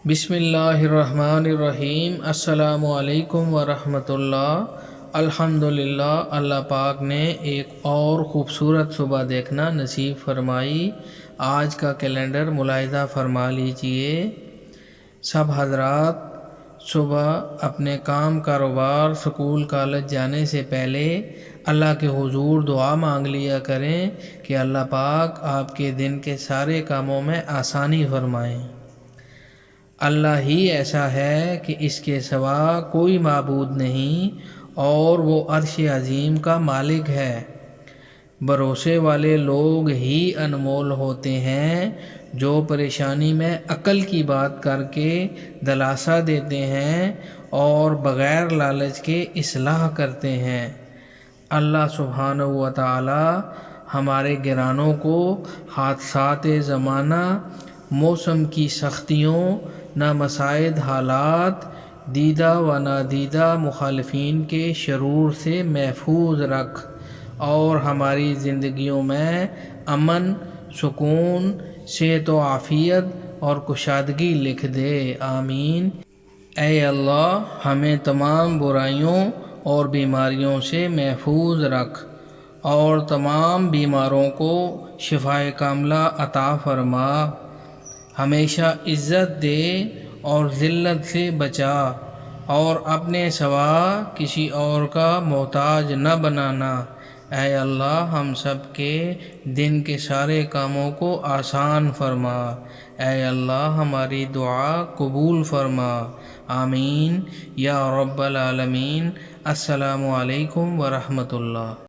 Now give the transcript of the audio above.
بسم اللہ الرحمن الرحیم۔ السلام علیکم ورحمۃ اللہ۔ الحمدللہ، اللہ پاک نے ایک اور خوبصورت صبح دیکھنا نصیب فرمائی۔ آج کا کیلنڈر ملاحظہ فرما لیجئے۔ سب حضرات صبح اپنے کام کاروبار سکول کالج جانے سے پہلے اللہ کے حضور دعا مانگ لیا کریں کہ اللہ پاک آپ کے دن کے سارے کاموں میں آسانی فرمائیں۔ اللہ ہی ایسا ہے کہ اس کے سوا کوئی معبود نہیں اور وہ عرش عظیم کا مالک ہے۔ بھروسے والے لوگ ہی انمول ہوتے ہیں جو پریشانی میں عقل کی بات کر کے دلاسا دیتے ہیں اور بغیر لالچ کے اصلاح کرتے ہیں۔ اللہ سبحانہ و تعالی ہمارے گرانوں کو حادثات زمانہ، موسم کی سختیوں، نامساعد حالات، دیدہ و نادیدہ مخالفین کے شرور سے محفوظ رکھ اور ہماری زندگیوں میں امن، سکون، صحت و عافیت اور کشادگی لکھ دے، آمین۔ اے اللہ ہمیں تمام برائیوں اور بیماریوں سے محفوظ رکھ اور تمام بیماروں کو شفائے کاملہ عطا فرما، ہمیشہ عزت دے اور ذلت سے بچا اور اپنے سوا کسی اور کا محتاج نہ بنانا۔ اے اللہ ہم سب کے دن کے سارے کاموں کو آسان فرما۔ اے اللہ ہماری دعا قبول فرما، آمین یا رب العالمین۔ السلام علیکم ورحمۃ اللہ۔